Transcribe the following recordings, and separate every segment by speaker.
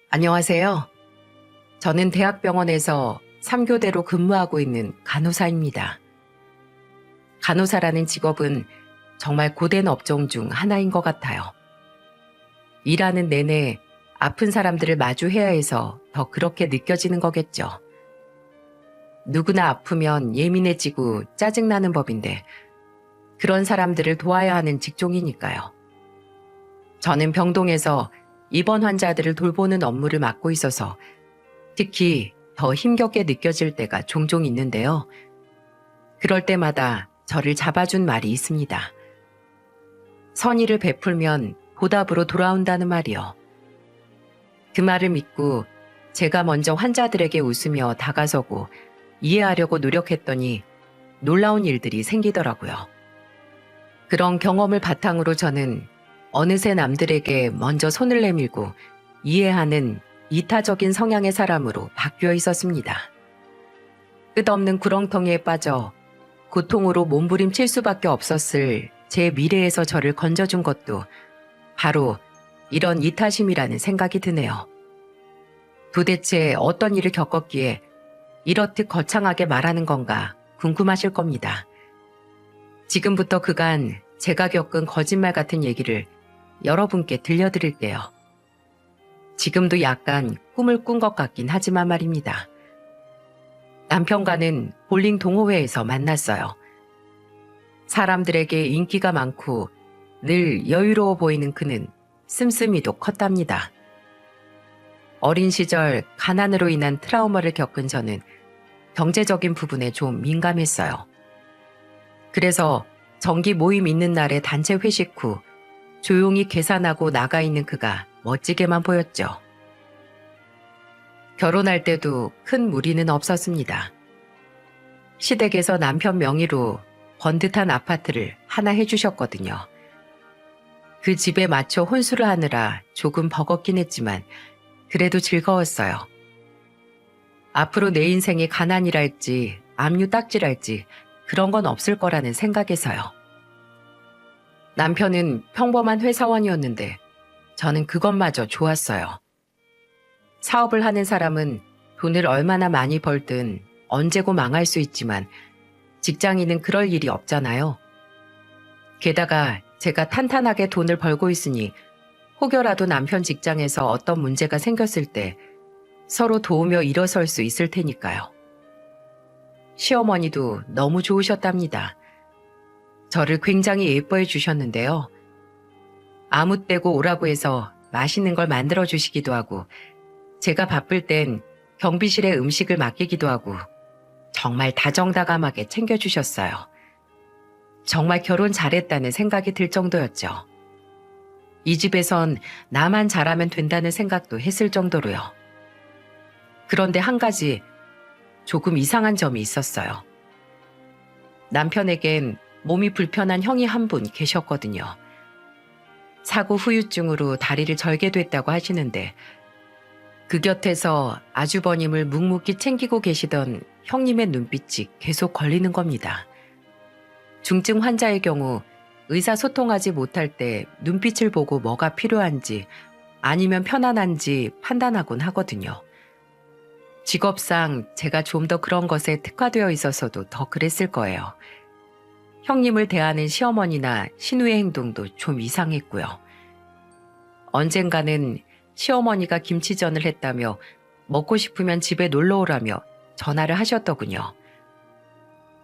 Speaker 1: 안녕하세요. 저는 대학병원에서 3교대로 근무하고 있는 간호사입니다. 간호사라는 직업은 정말 고된 업종 중 하나인 것 같아요. 일하는 내내 아픈 사람들을 마주해야 해서 더 그렇게 느껴지는 거겠죠. 누구나 아프면 예민해지고 짜증나는 법인데 그런 사람들을 도와야 하는 직종이니까요. 저는 병동에서 입원 환자들을 돌보는 업무를 맡고 있어서 특히 더 힘겹게 느껴질 때가 종종 있는데요. 그럴 때마다 저를 잡아준 말이 있습니다. 선의를 베풀면 보답으로 돌아온다는 말이요. 그 말을 믿고 제가 먼저 환자들에게 웃으며 다가서고 이해하려고 노력했더니 놀라운 일들이 생기더라고요. 그런 경험을 바탕으로 저는 어느새 남들에게 먼저 손을 내밀고 이해하는 이타적인 성향의 사람으로 바뀌어 있었습니다. 끝없는 구렁텅이에 빠져 고통으로 몸부림칠 수밖에 없었을 제 미래에서 저를 건져준 것도 바로 이런 이타심이라는 생각이 드네요. 도대체 어떤 일을 겪었기에 이렇듯 거창하게 말하는 건가 궁금하실 겁니다. 지금부터 그간 제가 겪은 거짓말 같은 얘기를 여러분께 들려드릴게요. 지금도 약간 꿈을 꾼 것 같긴 하지만 말입니다. 남편과는 볼링 동호회에서 만났어요. 사람들에게 인기가 많고 늘 여유로워 보이는 그는 씀씀이도 컸답니다. 어린 시절 가난으로 인한 트라우마를 겪은 저는 경제적인 부분에 좀 민감했어요. 그래서 정기 모임 있는 날에 단체 회식 후 조용히 계산하고 나가 있는 그가 멋지게만 보였죠. 결혼할 때도 큰 무리는 없었습니다. 시댁에서 남편 명의로 번듯한 아파트를 하나 해주셨거든요. 그 집에 맞춰 혼수를 하느라 조금 버겁긴 했지만 그래도 즐거웠어요. 앞으로 내 인생이 가난이랄지 압류 딱지랄지 그런 건 없을 거라는 생각에서요. 남편은 평범한 회사원이었는데 저는 그것마저 좋았어요. 사업을 하는 사람은 돈을 얼마나 많이 벌든 언제고 망할 수 있지만 직장인은 그럴 일이 없잖아요. 게다가 제가 탄탄하게 돈을 벌고 있으니 혹여라도 남편 직장에서 어떤 문제가 생겼을 때 서로 도우며 일어설 수 있을 테니까요. 시어머니도 너무 좋으셨답니다. 저를 굉장히 예뻐해 주셨는데요. 아무 때고 오라고 해서 맛있는 걸 만들어 주시기도 하고 제가 바쁠 땐 경비실에 음식을 맡기기도 하고 정말 다정다감하게 챙겨주셨어요. 정말 결혼 잘했다는 생각이 들 정도였죠. 이 집에선 나만 잘하면 된다는 생각도 했을 정도로요. 그런데 한 가지 조금 이상한 점이 있었어요. 남편에겐 몸이 불편한 형이 한 분 계셨거든요. 사고 후유증으로 다리를 절개됐다고 하시는데 그 곁에서 아주버님을 묵묵히 챙기고 계시던 형님의 눈빛이 계속 걸리는 겁니다. 중증 환자의 경우 의사소통하지 못할 때 눈빛을 보고 뭐가 필요한지 아니면 편안한지 판단하곤 하거든요. 직업상 제가 좀 더 그런 것에 특화되어 있어서도 더 그랬을 거예요. 형님을 대하는 시어머니나 신우의 행동도 좀 이상했고요. 언젠가는 시어머니가 김치전을 했다며 먹고 싶으면 집에 놀러 오라며 전화를 하셨더군요.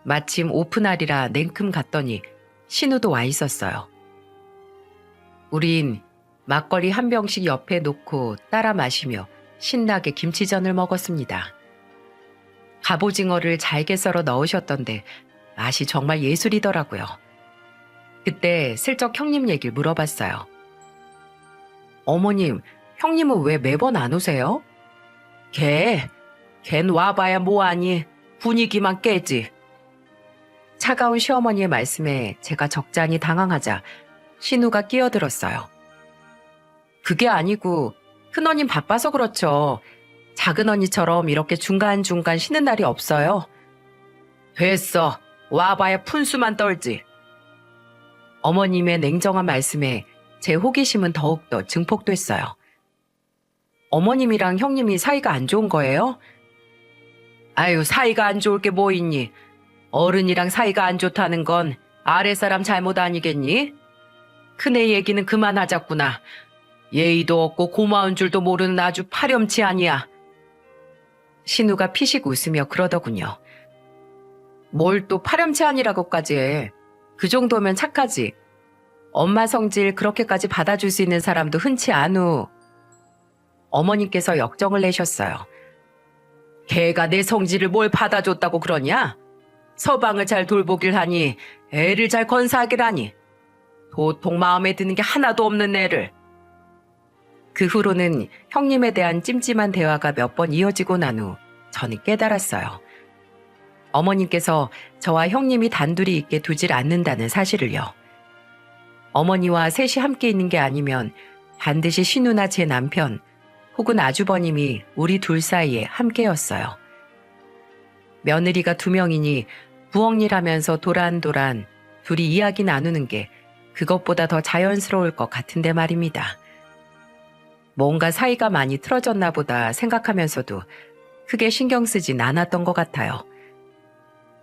Speaker 1: 마침 오픈날이라 냉큼 갔더니 신우도 와 있었어요. 우린 막걸리 한 병씩 옆에 놓고 따라 마시며 신나게 김치전을 먹었습니다. 갑오징어를 잘게 썰어 넣으셨던데 맛이 정말 예술이더라고요. 그때 슬쩍 형님 얘기를 물어봤어요. 어머님, 형님은 왜 매번 안 오세요? 걘 와봐야 뭐하니 분위기만 깨지. 차가운 시어머니의 말씀에 제가 적잖이 당황하자 신우가 끼어들었어요. 그게 아니고 큰언니 바빠서 그렇죠. 작은 언니처럼 이렇게 중간중간 쉬는 날이 없어요. 됐어. 와봐야 푼수만 떨지. 어머님의 냉정한 말씀에 제 호기심은 더욱더 증폭됐어요. 어머님이랑 형님이 사이가 안 좋은 거예요? 아유, 사이가 안 좋을 게 뭐 있니? 어른이랑 사이가 안 좋다는 건 아랫사람 잘못 아니겠니? 큰애 얘기는 그만하자꾸나. 예의도 없고 고마운 줄도 모르는 아주 파렴치 아니야. 신우가 피식 웃으며 그러더군요. 뭘 또 파렴치 아니라고까지 해. 그 정도면 착하지. 엄마 성질 그렇게까지 받아줄 수 있는 사람도 흔치 않우. 어머님께서 역정을 내셨어요. 걔가 내 성질을 뭘 받아줬다고 그러냐? 서방을 잘 돌보길 하니 애를 잘 건사하길 하니 도통 마음에 드는 게 하나도 없는 애를. 그 후로는 형님에 대한 찜찜한 대화가 몇 번 이어지고 난 후 저는 깨달았어요. 어머님께서 저와 형님이 단둘이 있게 두질 않는다는 사실을요. 어머니와 셋이 함께 있는 게 아니면 반드시 신우나 제 남편 혹은 아주버님이 우리 둘 사이에 함께였어요. 며느리가 2명이니 부엌일 하면서 도란도란 둘이 이야기 나누는 게 그것보다 더 자연스러울 것 같은데 말입니다. 뭔가 사이가 많이 틀어졌나 보다 생각하면서도 크게 신경 쓰진 않았던 것 같아요.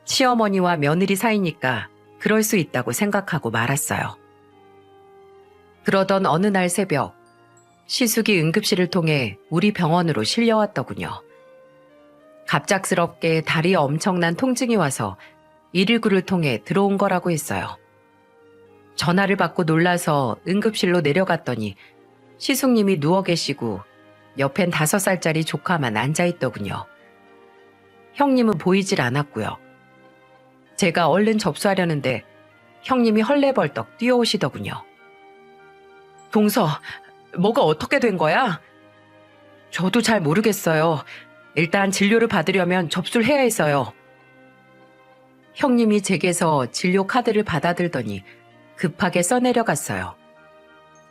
Speaker 1: 시어머니와 며느리 사이니까 그럴 수 있다고 생각하고 말았어요. 그러던 어느 날 새벽, 시숙이 응급실을 통해 우리 병원으로 실려왔더군요. 갑작스럽게 다리에 엄청난 통증이 와서 119를 통해 들어온 거라고 했어요. 전화를 받고 놀라서 응급실로 내려갔더니 시숙님이 누워 계시고 옆엔 5살짜리 조카만 앉아있더군요. 형님은 보이질 않았고요. 제가 얼른 접수하려는데 형님이 헐레벌떡 뛰어오시더군요. 동서, 뭐가 어떻게 된 거야? 저도 잘 모르겠어요. 일단 진료를 받으려면 접수를 해야 해서요. 형님이 제게서 진료 카드를 받아들더니 급하게 써내려갔어요.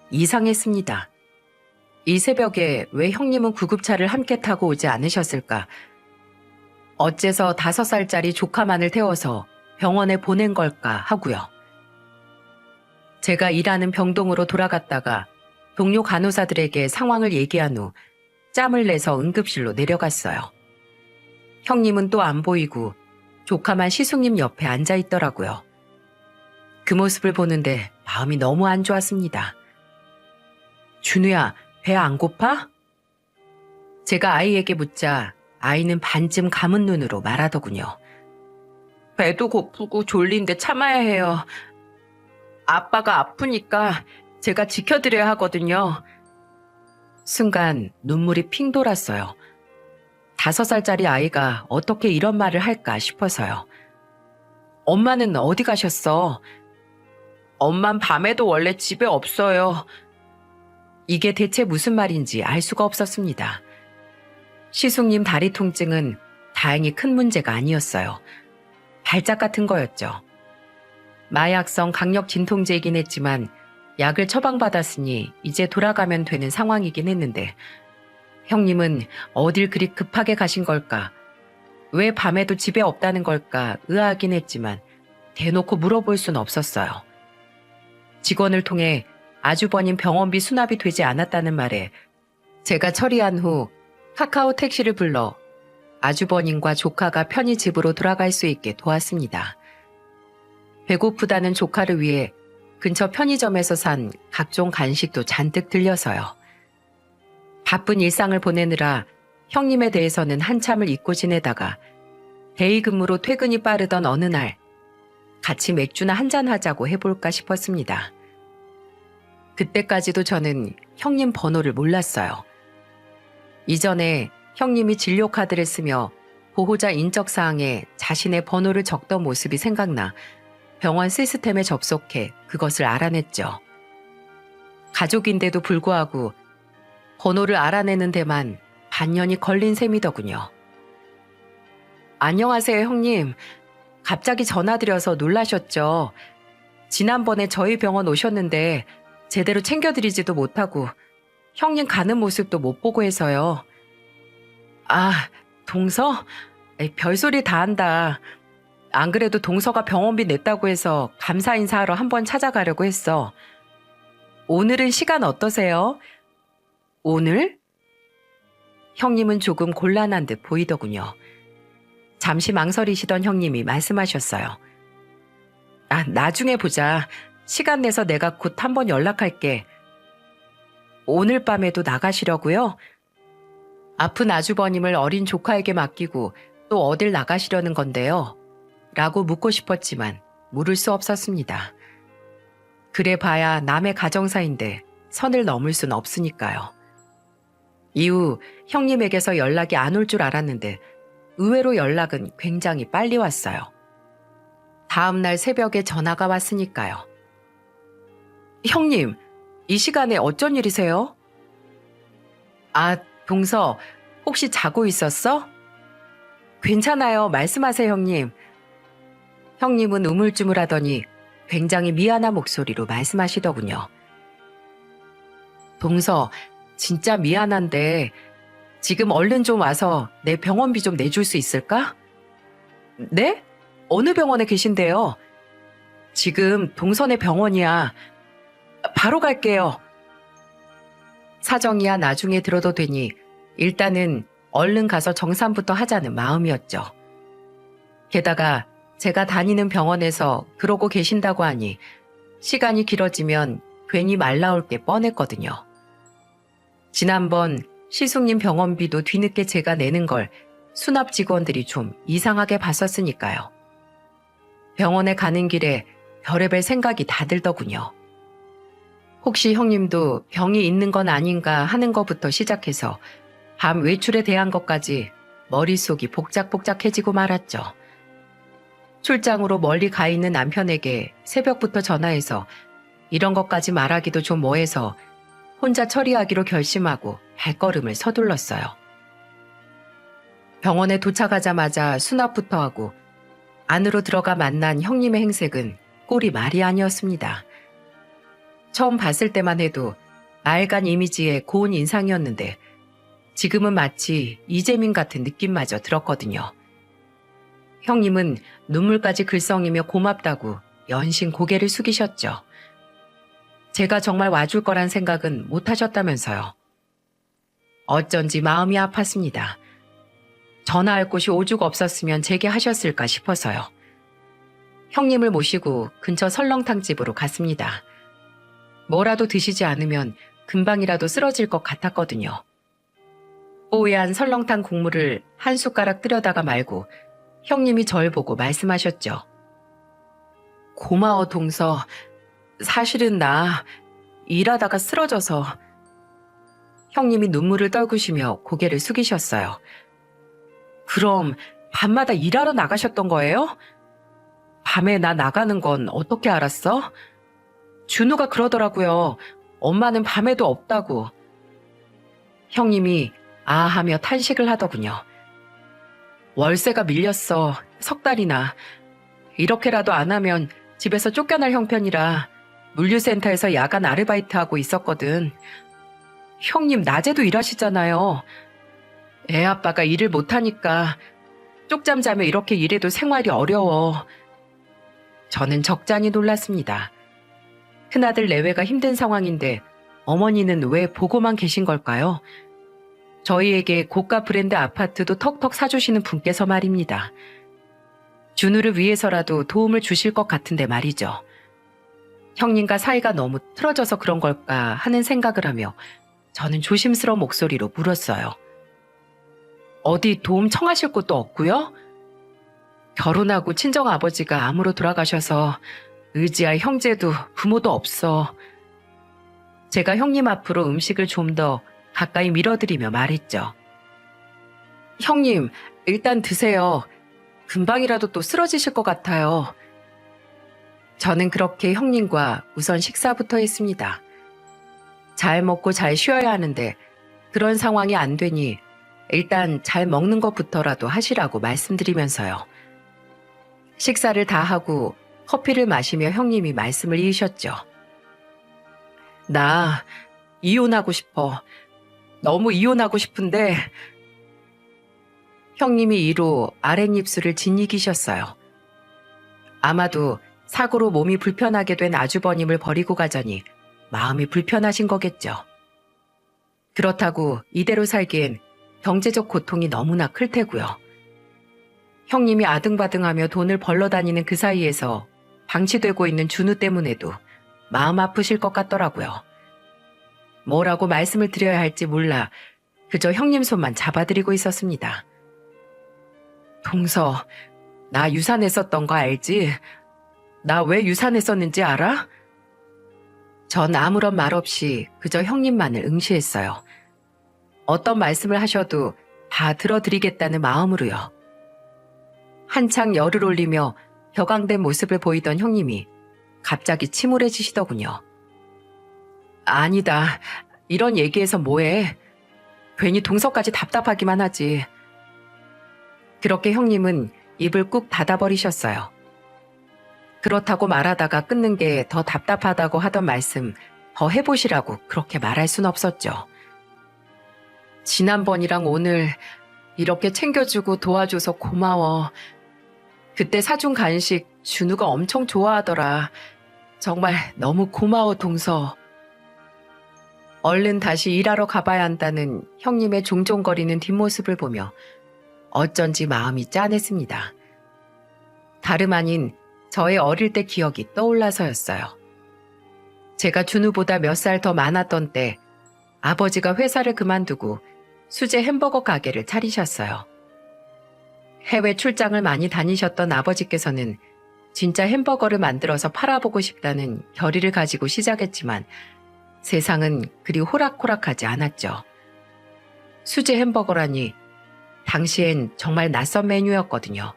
Speaker 1: 이상했습니다. 이 새벽에 왜 형님은 구급차를 함께 타고 오지 않으셨을까? 어째서 5살짜리 조카만을 태워서 병원에 보낸 걸까 하고요. 제가 일하는 병동으로 돌아갔다가 동료 간호사들에게 상황을 얘기한 후 짬을 내서 응급실로 내려갔어요. 형님은 또 안 보이고 조카만 시숙님 옆에 앉아 있더라고요. 그 모습을 보는데 마음이 너무 안 좋았습니다. 준우야, 배 안 고파? 제가 아이에게 묻자 아이는 반쯤 감은 눈으로 말하더군요. 배도 고프고 졸린데 참아야 해요. 아빠가 아프니까 제가 지켜드려야 하거든요. 순간 눈물이 핑 돌았어요. 5살짜리 아이가 어떻게 이런 말을 할까 싶어서요. 엄마는 어디 가셨어? 엄만 밤에도 원래 집에 없어요. 이게 대체 무슨 말인지 알 수가 없었습니다. 시숙님 다리 통증은 다행히 큰 문제가 아니었어요. 발작 같은 거였죠. 마약성 강력 진통제이긴 했지만 약을 처방받았으니 이제 돌아가면 되는 상황이긴 했는데 형님은 어딜 그리 급하게 가신 걸까? 왜 밤에도 집에 없다는 걸까 의아하긴 했지만 대놓고 물어볼 순 없었어요. 직원을 통해 아주버님 병원비 수납이 되지 않았다는 말에 제가 처리한 후 카카오 택시를 불러 아주버님과 조카가 편히 집으로 돌아갈 수 있게 도왔습니다. 배고프다는 조카를 위해 근처 편의점에서 산 각종 간식도 잔뜩 들려서요. 바쁜 일상을 보내느라 형님에 대해서는 한참을 잊고 지내다가 대의 근무로 퇴근이 빠르던 어느 날 같이 맥주나 한잔하자고 해볼까 싶었습니다. 그때까지도 저는 형님 번호를 몰랐어요. 이전에 형님이 진료카드를 쓰며 보호자 인적사항에 자신의 번호를 적던 모습이 생각나 병원 시스템에 접속해 그것을 알아냈죠. 가족인데도 불구하고 번호를 알아내는 데만 반년이 걸린 셈이더군요. 안녕하세요, 형님. 갑자기 전화드려서 놀라셨죠? 지난번에 저희 병원 오셨는데 제대로 챙겨드리지도 못하고 형님 가는 모습도 못 보고 해서요. 아, 동서? 별소리 다 한다. 안 그래도 동서가 병원비 냈다고 해서 감사 인사하러 한번 찾아가려고 했어. 오늘은 시간 어떠세요? 오늘? 형님은 조금 곤란한 듯 보이더군요. 잠시 망설이시던 형님이 말씀하셨어요. 아, 나중에 보자. 시간 내서 내가 곧 한번 연락할게. 오늘 밤에도 나가시려고요? 아픈 아주버님을 어린 조카에게 맡기고 또 어딜 나가시려는 건데요? 라고 묻고 싶었지만 물을 수 없었습니다. 그래 봐야 남의 가정사인데 선을 넘을 순 없으니까요. 이후 형님에게서 연락이 안 올 줄 알았는데 의외로 연락은 굉장히 빨리 왔어요. 다음 날 새벽에 전화가 왔으니까요. 형님, 이 시간에 어쩐 일이세요? 아, 동서, 혹시 자고 있었어? 괜찮아요. 말씀하세요, 형님. 형님은 우물쭈물하더니 굉장히 미안한 목소리로 말씀하시더군요. 동서, 진짜 미안한데 지금 얼른 좀 와서 내 병원비 좀 내줄 수 있을까? 네? 어느 병원에 계신데요? 지금 동선의 병원이야. 바로 갈게요. 사정이야 나중에 들어도 되니 일단은 얼른 가서 정산부터 하자는 마음이었죠. 게다가 제가 다니는 병원에서 그러고 계신다고 하니 시간이 길어지면 괜히 말 나올 게 뻔했거든요. 지난번 시숙님 병원비도 뒤늦게 제가 내는 걸 수납 직원들이 좀 이상하게 봤었으니까요. 병원에 가는 길에 별의별 생각이 다 들더군요. 혹시 형님도 병이 있는 건 아닌가 하는 것부터 시작해서 밤 외출에 대한 것까지 머릿속이 복작복작해지고 말았죠. 출장으로 멀리 가 있는 남편에게 새벽부터 전화해서 이런 것까지 말하기도 좀 뭐해서 혼자 처리하기로 결심하고 발걸음을 서둘렀어요. 병원에 도착하자마자 수납부터 하고 안으로 들어가 만난 형님의 행색은 꼴이 말이 아니었습니다. 처음 봤을 때만 해도 맑은 이미지의 고운 인상이었는데 지금은 마치 이재민 같은 느낌마저 들었거든요. 형님은 눈물까지 글썽이며 고맙다고 연신 고개를 숙이셨죠. 제가 정말 와줄 거란 생각은 못 하셨다면서요. 어쩐지 마음이 아팠습니다. 전화할 곳이 오죽 없었으면 제게 하셨을까 싶어서요. 형님을 모시고 근처 설렁탕집으로 갔습니다. 뭐라도 드시지 않으면 금방이라도 쓰러질 것 같았거든요. 뽀얀 설렁탕 국물을 한 숟가락 뜨려다가 말고 형님이 절 보고 말씀하셨죠. 고마워 동서. 사실은 나 일하다가 쓰러져서. 형님이 눈물을 떨구시며 고개를 숙이셨어요. 그럼 밤마다 일하러 나가셨던 거예요? 밤에 나 나가는 건 어떻게 알았어? 준우가 그러더라고요. 엄마는 밤에도 없다고. 형님이 아하며 탄식을 하더군요. 월세가 밀렸어. 석 달이나. 이렇게라도 안 하면 집에서 쫓겨날 형편이라 물류센터에서 야간 아르바이트하고 있었거든. 형님 낮에도 일하시잖아요. 애 아빠가 일을 못하니까 쪽잠 자며 이렇게 일해도 생활이 어려워. 저는 적잖이 놀랐습니다. 큰아들 내외가 힘든 상황인데 어머니는 왜 보고만 계신 걸까요? 저희에게 고가 브랜드 아파트도 턱턱 사주시는 분께서 말입니다. 준우를 위해서라도 도움을 주실 것 같은데 말이죠. 형님과 사이가 너무 틀어져서 그런 걸까 하는 생각을 하며 저는 조심스러운 목소리로 물었어요. 어디 도움 청하실 곳도 없고요? 결혼하고 친정아버지가 암으로 돌아가셔서 의지할 형제도 부모도 없어. 제가 형님 앞으로 음식을 좀 더 가까이 밀어드리며 말했죠. 형님, 일단 드세요. 금방이라도 또 쓰러지실 것 같아요. 저는 그렇게 형님과 우선 식사부터 했습니다. 잘 먹고 잘 쉬어야 하는데 그런 상황이 안 되니 일단 잘 먹는 것부터라도 하시라고 말씀드리면서요. 식사를 다 하고 커피를 마시며 형님이 말씀을 이으셨죠. 나 이혼하고 싶어. 너무 이혼하고 싶은데. 형님이 이로 아랫입술을 짓이기셨어요. 아마도 사고로 몸이 불편하게 된 아주버님을 버리고 가자니 마음이 불편하신 거겠죠. 그렇다고 이대로 살기엔 경제적 고통이 너무나 클 테고요. 형님이 아등바등하며 돈을 벌러 다니는 그 사이에서 방치되고 있는 준우 때문에도 마음 아프실 것 같더라고요. 뭐라고 말씀을 드려야 할지 몰라 그저 형님 손만 잡아드리고 있었습니다. 동서, 나 유산했었던 거 알지? 나 왜 유산했었는지 알아? 전 아무런 말 없이 그저 형님만을 응시했어요. 어떤 말씀을 하셔도 다 들어드리겠다는 마음으로요. 한창 열을 올리며 격앙된 모습을 보이던 형님이 갑자기 침울해지시더군요. 아니다. 이런 얘기해서 뭐해. 괜히 동서까지 답답하기만 하지. 그렇게 형님은 입을 꾹 닫아버리셨어요. 그렇다고 말하다가 끊는 게 더 답답하다고 하던 말씀 더 해보시라고 그렇게 말할 순 없었죠. 지난번이랑 오늘 이렇게 챙겨주고 도와줘서 고마워. 그때 사준 간식 준우가 엄청 좋아하더라. 정말 너무 고마워 동서. 얼른 다시 일하러 가봐야 한다는 형님의 종종거리는 뒷모습을 보며 어쩐지 마음이 짠했습니다. 다름 아닌 저의 어릴 때 기억이 떠올라서였어요. 제가 준우보다 몇 살 더 많았던 때 아버지가 회사를 그만두고 수제 햄버거 가게를 차리셨어요. 해외 출장을 많이 다니셨던 아버지께서는 진짜 햄버거를 만들어서 팔아보고 싶다는 결의를 가지고 시작했지만 세상은 그리 호락호락하지 않았죠. 수제 햄버거라니 당시엔 정말 낯선 메뉴였거든요.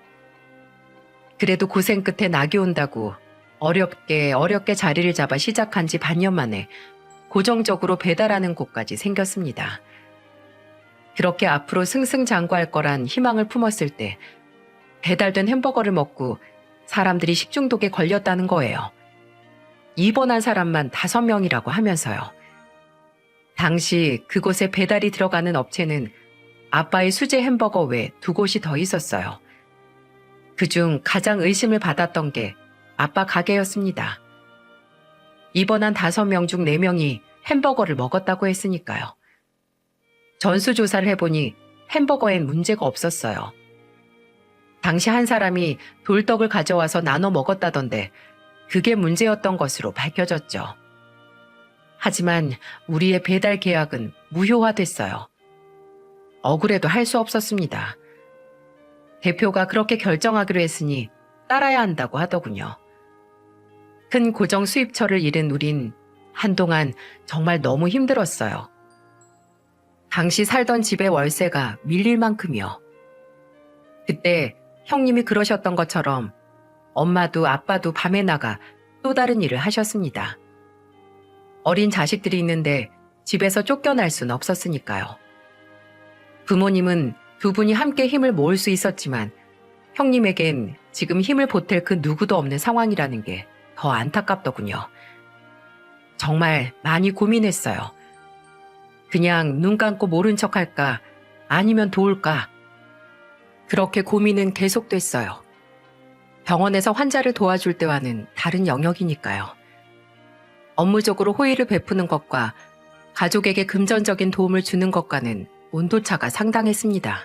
Speaker 1: 그래도 고생 끝에 낙이 온다고 어렵게 자리를 잡아 시작한 지 반년 만에 고정적으로 배달하는 곳까지 생겼습니다. 그렇게 앞으로 승승장구할 거란 희망을 품었을 때 배달된 햄버거를 먹고 사람들이 식중독에 걸렸다는 거예요. 입원한 사람만 5명이라고 하면서요. 당시 그곳에 배달이 들어가는 업체는 아빠의 수제 햄버거 외 2곳이 더 있었어요. 그중 가장 의심을 받았던 게 아빠 가게였습니다. 입원한 5명 중 4명이 햄버거를 먹었다고 했으니까요. 전수조사를 해보니 햄버거엔 문제가 없었어요. 당시 한 사람이 돌떡을 가져와서 나눠 먹었다던데 그게 문제였던 것으로 밝혀졌죠. 하지만 우리의 배달 계약은 무효화됐어요. 억울해도 할 수 없었습니다. 대표가 그렇게 결정하기로 했으니 따라야 한다고 하더군요. 큰 고정 수입처를 잃은 우린 한동안 정말 너무 힘들었어요. 당시 살던 집의 월세가 밀릴 만큼이요. 그때 형님이 그러셨던 것처럼 엄마도 아빠도 밤에 나가 또 다른 일을 하셨습니다. 어린 자식들이 있는데 집에서 쫓겨날 순 없었으니까요. 부모님은 2분이 함께 힘을 모을 수 있었지만 형님에겐 지금 힘을 보탤 그 누구도 없는 상황이라는 게 더 안타깝더군요. 정말 많이 고민했어요. 그냥 눈 감고 모른 척 할까 아니면 도울까. 그렇게 고민은 계속됐어요. 병원에서 환자를 도와줄 때와는 다른 영역이니까요. 업무적으로 호의를 베푸는 것과 가족에게 금전적인 도움을 주는 것과는 온도차가 상당했습니다.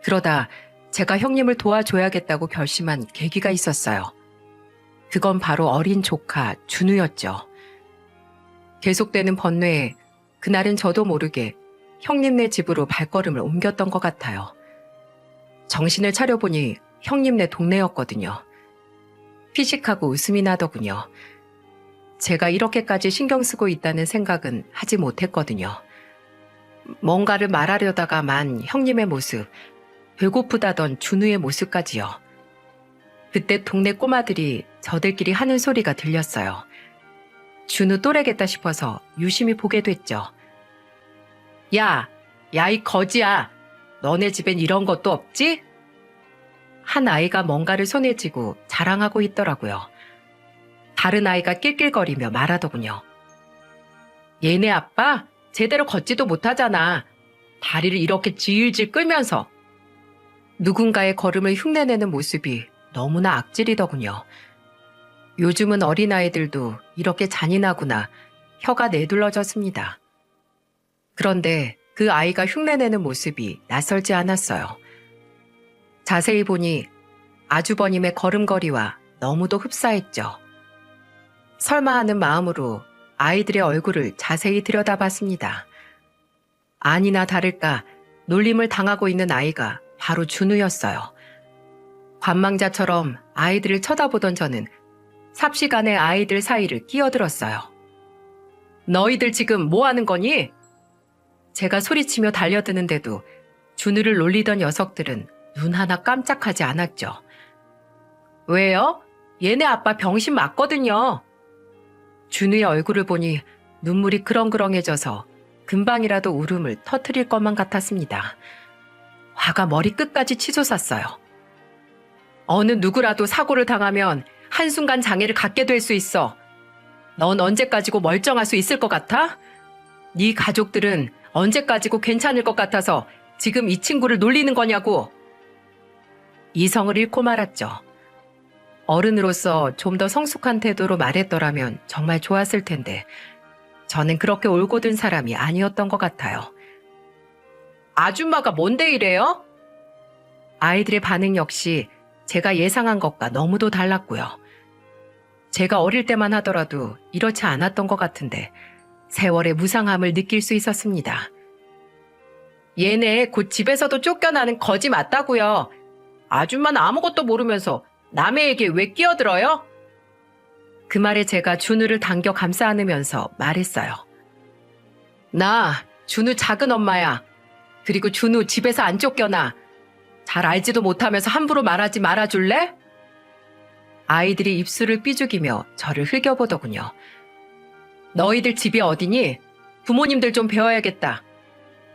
Speaker 1: 그러다 제가 형님을 도와줘야겠다고 결심한 계기가 있었어요. 그건 바로 어린 조카 준우였죠. 계속되는 번뇌에 그날은 저도 모르게 형님네 집으로 발걸음을 옮겼던 것 같아요. 정신을 차려보니 형님네 동네였거든요. 피식하고 웃음이 나더군요. 제가 이렇게까지 신경 쓰고 있다는 생각은 하지 못했거든요. 뭔가를 말하려다가만 형님의 모습, 배고프다던 준우의 모습까지요. 그때 동네 꼬마들이 저들끼리 하는 소리가 들렸어요. 준우 또래겠다 싶어서 유심히 보게 됐죠. 야, 이 거지야. 너네 집엔 이런 것도 없지? 한 아이가 뭔가를 손에 쥐고 자랑하고 있더라고요. 다른 아이가 낄낄거리며 말하더군요. 얘네 아빠 제대로 걷지도 못하잖아. 다리를 이렇게 질질 끌면서. 누군가의 걸음을 흉내내는 모습이 너무나 악질이더군요. 요즘은 어린아이들도 이렇게 잔인하구나 혀가 내둘러졌습니다. 그런데 그 아이가 흉내내는 모습이 낯설지 않았어요. 자세히 보니 아주버님의 걸음걸이와 너무도 흡사했죠. 설마 하는 마음으로 아이들의 얼굴을 자세히 들여다봤습니다. 아니나 다를까 놀림을 당하고 있는 아이가 바로 준우였어요. 관망자처럼 아이들을 쳐다보던 저는 삽시간에 아이들 사이를 끼어들었어요. 너희들 지금 뭐 하는 거니? 제가 소리치며 달려드는데도 준우를 놀리던 녀석들은 눈 하나 깜짝하지 않았죠. 왜요? 얘네 아빠 병신 맞거든요. 준우의 얼굴을 보니 눈물이 그렁그렁해져서 금방이라도 울음을 터뜨릴 것만 같았습니다. 화가 머리 끝까지 치솟았어요. 어느 누구라도 사고를 당하면 한순간 장애를 갖게 될 수 있어. 넌 언제까지고 멀쩡할 수 있을 것 같아? 네 가족들은 언제까지고 괜찮을 것 같아서 지금 이 친구를 놀리는 거냐고. 이성을 잃고 말았죠. 어른으로서 좀 더 성숙한 태도로 말했더라면 정말 좋았을 텐데 저는 그렇게 올곧은 사람이 아니었던 것 같아요. 아줌마가 뭔데 이래요? 아이들의 반응 역시 제가 예상한 것과 너무도 달랐고요. 제가 어릴 때만 하더라도 이렇지 않았던 것 같은데 세월의 무상함을 느낄 수 있었습니다. 얘네 곧 집에서도 쫓겨나는 거지 맞다고요. 아줌마는 아무것도 모르면서 남의 얘기에 왜 끼어들어요? 그 말에 제가 준우를 당겨 감싸 안으면서 말했어요. 나 준우 작은 엄마야. 그리고 준우 집에서 안 쫓겨나. 잘 알지도 못하면서 함부로 말하지 말아줄래? 아이들이 입술을 삐죽이며 저를 흘겨보더군요. 너희들 집이 어디니? 부모님들 좀 배워야겠다.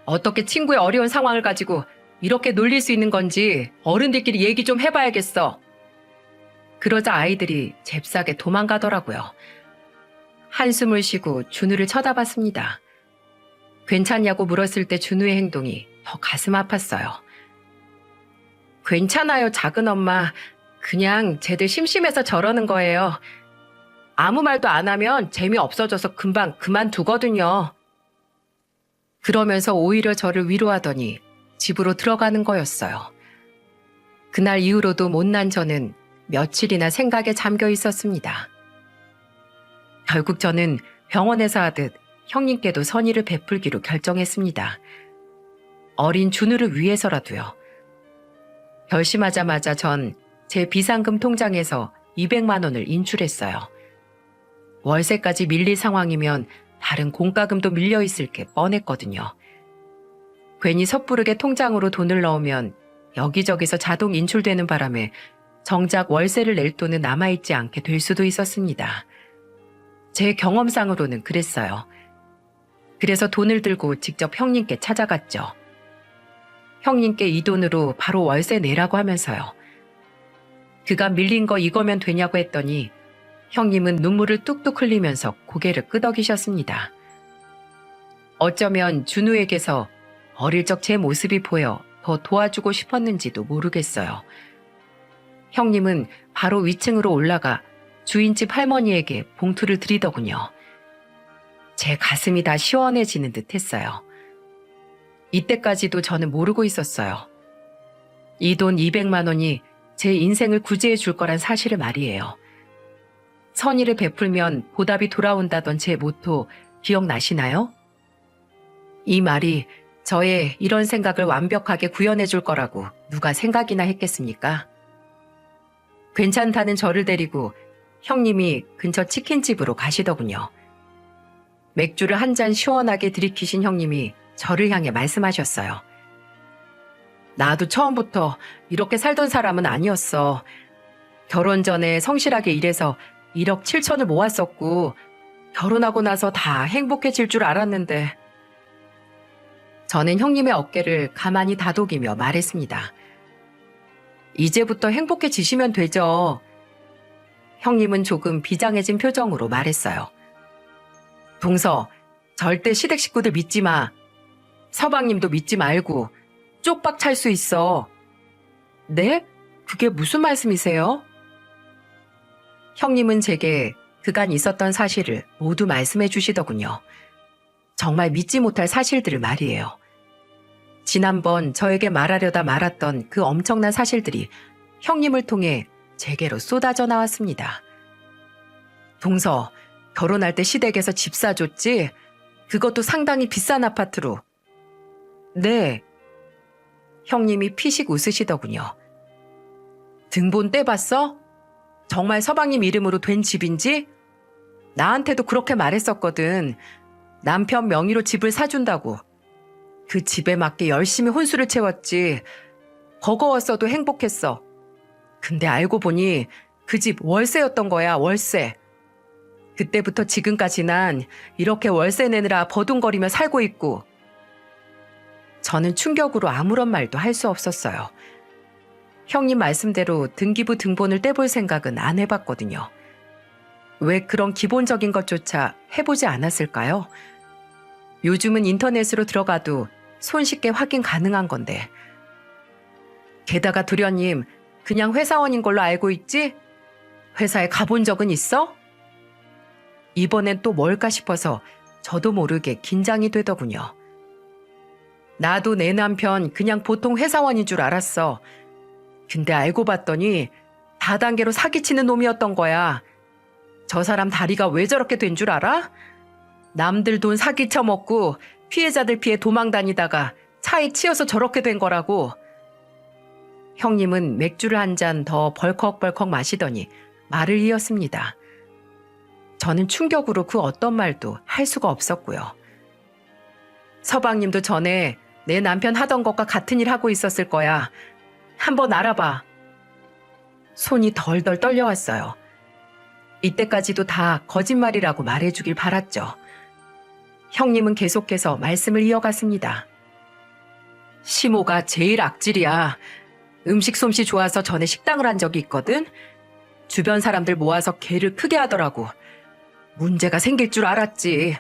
Speaker 1: 어떻게 친구의 어려운 상황을 가지고 이렇게 놀릴 수 있는 건지 어른들끼리 얘기 좀 해봐야겠어. 그러자 아이들이 잽싸게 도망가더라고요. 한숨을 쉬고 준우를 쳐다봤습니다. 괜찮냐고 물었을 때 준우의 행동이 더 가슴 아팠어요. 괜찮아요, 작은 엄마. 그냥 쟤들 심심해서 저러는 거예요. 아무 말도 안 하면 재미없어져서 금방 그만두거든요. 그러면서 오히려 저를 위로하더니 집으로 들어가는 거였어요. 그날 이후로도 못난 저는 며칠이나 생각에 잠겨 있었습니다. 결국 저는 병원에서 하듯 형님께도 선의를 베풀기로 결정했습니다. 어린 준우를 위해서라도요. 결심하자마자 전 제 비상금 통장에서 200만 원을 인출했어요. 월세까지 밀릴 상황이면 다른 공과금도 밀려 있을 게 뻔했거든요. 괜히 섣부르게 통장으로 돈을 넣으면 여기저기서 자동 인출되는 바람에 정작 월세를 낼 돈은 남아있지 않게 될 수도 있었습니다. 제 경험상으로는 그랬어요. 그래서 돈을 들고 직접 형님께 찾아갔죠. 형님께 이 돈으로 바로 월세 내라고 하면서요. 그가 밀린 거 이거면 되냐고 했더니 형님은 눈물을 뚝뚝 흘리면서 고개를 끄덕이셨습니다. 어쩌면 준우에게서 어릴 적 제 모습이 보여 더 도와주고 싶었는지도 모르겠어요. 형님은 바로 위층으로 올라가 주인집 할머니에게 봉투를 드리더군요. 제 가슴이 다 시원해지는 듯 했어요. 이때까지도 저는 모르고 있었어요. 이 돈 200만 원이 제 인생을 구제해 줄 거란 사실을 말이에요. 선의를 베풀면 보답이 돌아온다던 제 모토 기억나시나요? 이 말이 저의 이런 생각을 완벽하게 구현해 줄 거라고 누가 생각이나 했겠습니까? 괜찮다는 저를 데리고 형님이 근처 치킨집으로 가시더군요. 맥주를 한 잔 시원하게 들이키신 형님이 저를 향해 말씀하셨어요. 나도 처음부터 이렇게 살던 사람은 아니었어. 결혼 전에 성실하게 일해서 1억 7천을 모았었고 결혼하고 나서 다 행복해질 줄 알았는데. 저는 형님의 어깨를 가만히 다독이며 말했습니다. 이제부터 행복해지시면 되죠. 형님은 조금 비장해진 표정으로 말했어요. 동서, 절대 시댁 식구들 믿지 마. 서방님도 믿지 말고 쪽박 찰 수 있어. 네? 그게 무슨 말씀이세요? 형님은 제게 그간 있었던 사실을 모두 말씀해 주시더군요. 정말 믿지 못할 사실들을 말이에요. 지난번 저에게 말하려다 말았던 그 엄청난 사실들이 형님을 통해 제게로 쏟아져 나왔습니다. 동서, 결혼할 때 시댁에서 집 사줬지? 그것도 상당히 비싼 아파트로. 네. 형님이 피식 웃으시더군요. 등본 떼봤어? 정말 서방님 이름으로 된 집인지? 나한테도 그렇게 말했었거든. 남편 명의로 집을 사준다고. 그 집에 맞게 열심히 혼수를 채웠지. 버거웠어도 행복했어. 근데 알고 보니 그 집 월세였던 거야, 월세. 그때부터 지금까지 난 이렇게 월세 내느라 버둥거리며 살고 있고. 저는 충격으로 아무런 말도 할 수 없었어요. 형님 말씀대로 등기부 등본을 떼볼 생각은 안 해봤거든요. 왜 그런 기본적인 것조차 해보지 않았을까요? 요즘은 인터넷으로 들어가도 손쉽게 확인 가능한 건데. 게다가 도련님, 그냥 회사원인 걸로 알고 있지? 회사에 가본 적은 있어? 이번엔 또 뭘까 싶어서 저도 모르게 긴장이 되더군요. 나도 내 남편 그냥 보통 회사원인 줄 알았어. 근데 알고 봤더니 다단계로 사기치는 놈이었던 거야. 저 사람 다리가 왜 저렇게 된 줄 알아? 남들 돈 사기쳐 먹고 피해자들 피해 도망 다니다가 차에 치여서 저렇게 된 거라고. 형님은 맥주를 한 잔 더 벌컥벌컥 마시더니 말을 이었습니다. 저는 충격으로 그 어떤 말도 할 수가 없었고요. 서방님도 전에 내 남편 하던 것과 같은 일 하고 있었을 거야. 한번 알아봐. 손이 덜덜 떨려왔어요. 이때까지도 다 거짓말이라고 말해주길 바랐죠. 형님은 계속해서 말씀을 이어갔습니다. 시모가 제일 악질이야. 음식 솜씨 좋아서 전에 식당을 한 적이 있거든. 주변 사람들 모아서 개를 크게 하더라고. 문제가 생길 줄 알았지.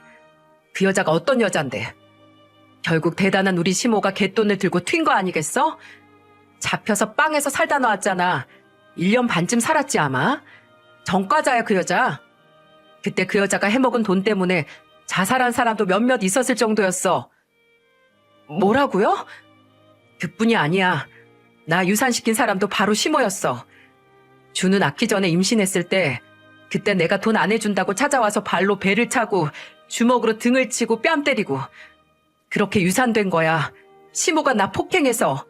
Speaker 1: 그 여자가 어떤 여잔데. 결국 대단한 우리 시모가 갯돈을 들고 튄 거 아니겠어? 잡혀서 빵에서 살다 나왔잖아. 1년 반쯤 살았지 아마. 전과자야 그 여자. 그때 그 여자가 해먹은 돈 때문에 자살한 사람도 몇몇 있었을 정도였어. 뭐라고요? 그뿐이 아니야. 나 유산시킨 사람도 바로 시모였어. 주는 낳기 전에 임신했을 때 그때 내가 돈 안 해준다고 찾아와서 발로 배를 차고 주먹으로 등을 치고 뺨 때리고 그렇게 유산된 거야. 시모가 나 폭행해서.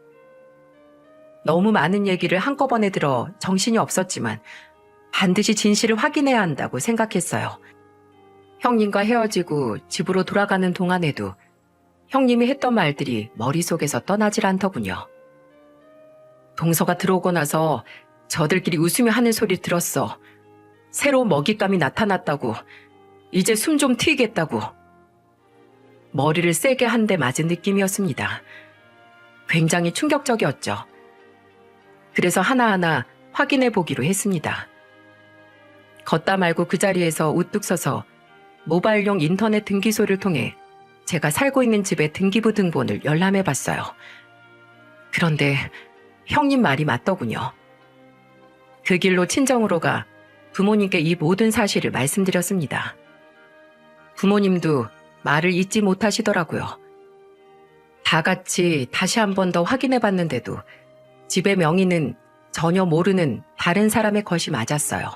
Speaker 1: 너무 많은 얘기를 한꺼번에 들어 정신이 없었지만 반드시 진실을 확인해야 한다고 생각했어요. 형님과 헤어지고 집으로 돌아가는 동안에도 형님이 했던 말들이 머릿속에서 떠나질 않더군요. 동서가 들어오고 나서 저들끼리 웃으며 하는 소리 들었어. 새로운 먹잇감이 나타났다고. 이제 숨 좀 트이겠다고. 머리를 세게 한 대 맞은 느낌이었습니다. 굉장히 충격적이었죠. 그래서 하나하나 확인해 보기로 했습니다. 걷다 말고 그 자리에서 우뚝 서서 모바일용 인터넷 등기소를 통해 제가 살고 있는 집의 등기부 등본을 열람해 봤어요. 그런데 형님 말이 맞더군요. 그 길로 친정으로 가 부모님께 이 모든 사실을 말씀드렸습니다. 부모님도 말을 잊지 못하시더라고요. 다 같이 다시 한 번 더 확인해 봤는데도 집의 명의는 전혀 모르는 다른 사람의 것이 맞았어요.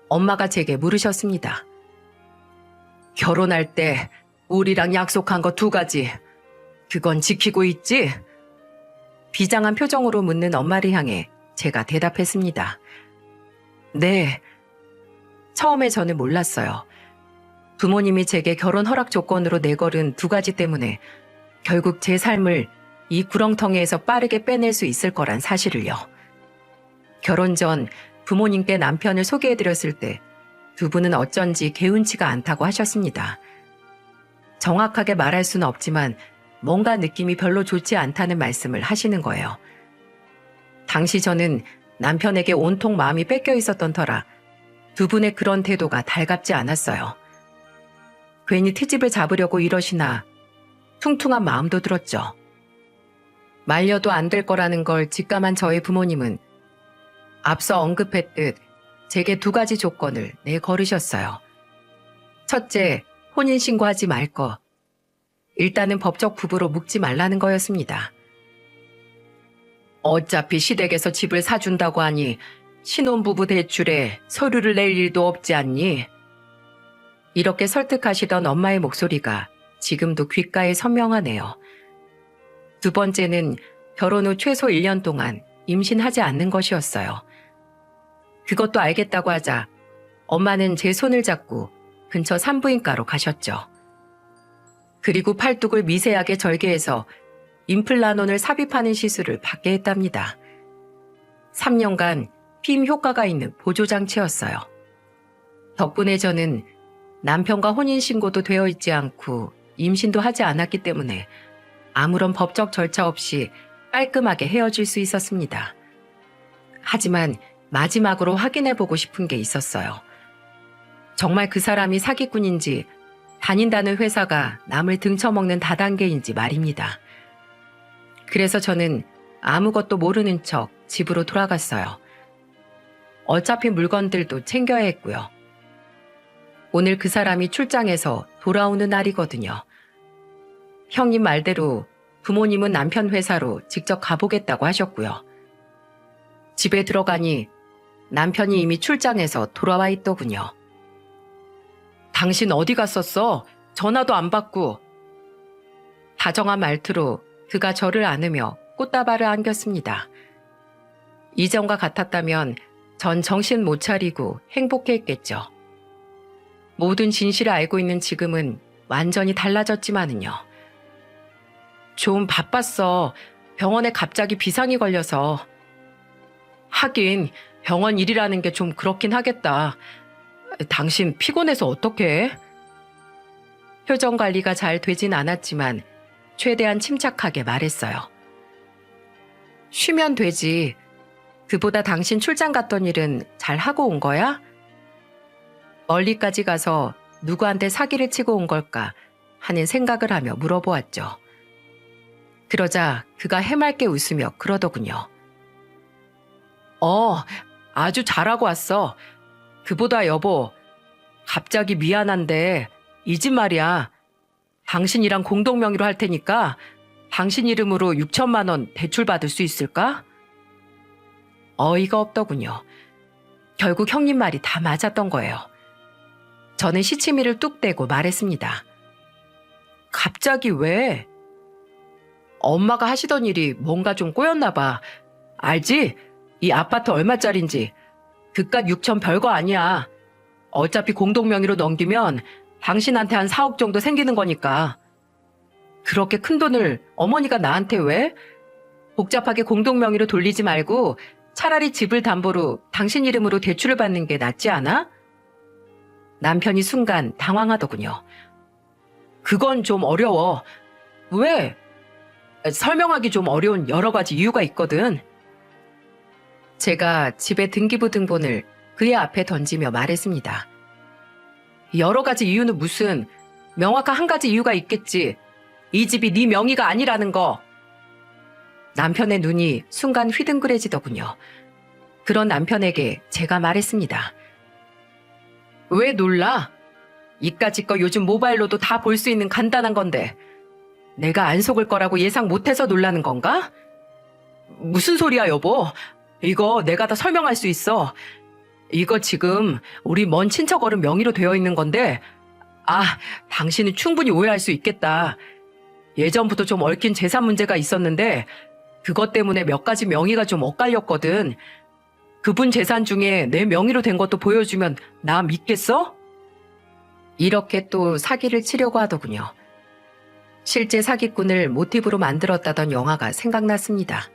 Speaker 1: 엄마가 제게 물으셨습니다. 결혼할 때 우리랑 약속한 거 2가지. 그건 지키고 있지? 비장한 표정으로 묻는 엄마를 향해 제가 대답했습니다. 네. 처음에 저는 몰랐어요. 부모님이 제게 결혼 허락 조건으로 내걸은 2가지 때문에 결국 제 삶을 이 구렁텅이에서 빠르게 빼낼 수 있을 거란 사실을요. 결혼 전 부모님께 남편을 소개해드렸을 때 2분은 어쩐지 개운치가 않다고 하셨습니다. 정확하게 말할 수는 없지만 뭔가 느낌이 별로 좋지 않다는 말씀을 하시는 거예요. 당시 저는 남편에게 온통 마음이 뺏겨 있었던 터라 2분의 그런 태도가 달갑지 않았어요. 괜히 트집을 잡으려고 이러시나 퉁퉁한 마음도 들었죠. 말려도 안 될 거라는 걸 직감한 저의 부모님은 앞서 언급했듯 제게 2가지 조건을 내걸으셨어요. 첫째, 혼인신고하지 말 것. 일단은 법적 부부로 묵지 말라는 거였습니다. 어차피 시댁에서 집을 사준다고 하니 신혼부부 대출에 서류를 낼 일도 없지 않니? 이렇게 설득하시던 엄마의 목소리가 지금도 귓가에 선명하네요. 두 번째는 결혼 후 최소 1년 동안 임신하지 않는 것이었어요. 그것도 알겠다고 하자 엄마는 제 손을 잡고 근처 산부인과로 가셨죠. 그리고 팔뚝을 미세하게 절개해서 임플란론을 삽입하는 시술을 받게 했답니다. 3년간 피임 효과가 있는 보조장치였어요. 덕분에 저는 남편과 혼인신고도 되어 있지 않고 임신도 하지 않았기 때문에 아무런 법적 절차 없이 깔끔하게 헤어질 수 있었습니다. 하지만 마지막으로 확인해보고 싶은 게 있었어요. 정말 그 사람이 사기꾼인지 다닌다는 회사가 남을 등쳐먹는 다단계인지 말입니다. 그래서 저는 아무것도 모르는 척 집으로 돌아갔어요. 어차피 물건들도 챙겨야 했고요. 오늘 그 사람이 출장해서 돌아오는 날이거든요. 형님 말대로 부모님은 남편 회사로 직접 가보겠다고 하셨고요. 집에 들어가니 남편이 이미 출장해서 돌아와 있더군요. 당신 어디 갔었어? 전화도 안 받고. 다정한 말투로 그가 저를 안으며 꽃다발을 안겼습니다. 이전과 같았다면 전 정신 못 차리고 행복해했겠죠. 모든 진실을 알고 있는 지금은 완전히 달라졌지만은요. 좀 바빴어. 병원에 갑자기 비상이 걸려서. 하긴 병원 일이라는 게 좀 그렇긴 하겠다. 당신 피곤해서 어떡해? 표정 관리가 잘 되진 않았지만 최대한 침착하게 말했어요. 쉬면 되지. 그보다 당신 출장 갔던 일은 잘 하고 온 거야? 멀리까지 가서 누구한테 사기를 치고 온 걸까 하는 생각을 하며 물어보았죠. 그러자 그가 해맑게 웃으며 그러더군요. 아주 잘하고 왔어. 그보다 여보, 갑자기 미안한데 이 집 말이야. 당신이랑 공동명의로 할 테니까 당신 이름으로 6천만 원 대출 받을 수 있을까? 어이가 없더군요. 결국 형님 말이 다 맞았던 거예요. 저는 시치미를 뚝 떼고 말했습니다. 갑자기 왜? 엄마가 하시던 일이 뭔가 좀 꼬였나 봐. 알지? 이 아파트 얼마짜린지. 그깟 6천 별거 아니야. 어차피 공동명의로 넘기면 당신한테 한 4억 정도 생기는 거니까. 그렇게 큰 돈을 어머니가 나한테 왜? 복잡하게 공동명의로 돌리지 말고 차라리 집을 담보로 당신 이름으로 대출을 받는 게 낫지 않아? 남편이 순간 당황하더군요. 그건 좀 어려워. 왜? 설명하기 좀 어려운 여러 가지 이유가 있거든. 제가 집의 등기부 등본을 그의 앞에 던지며 말했습니다. 여러 가지 이유는 무슨, 명확한 한 가지 이유가 있겠지. 이 집이 네 명의가 아니라는 거. 남편의 눈이 순간 휘둥그레지더군요. 그런 남편에게 제가 말했습니다. 왜 놀라? 이까짓 거 요즘 모바일로도 다 볼 수 있는 간단한 건데 내가 안 속을 거라고 예상 못해서 놀라는 건가? 무슨 소리야 여보. 이거 내가 다 설명할 수 있어. 이거 지금 우리 먼 친척 어른 명의로 되어 있는 건데 당신은 충분히 오해할 수 있겠다. 예전부터 좀 얽힌 재산 문제가 있었는데 그것 때문에 몇 가지 명의가 좀 엇갈렸거든. 그분 재산 중에 내 명의로 된 것도 보여주면 나 믿겠어? 이렇게 또 사기를 치려고 하더군요. 실제 사기꾼을 모티브로 만들었다던 영화가 생각났습니다.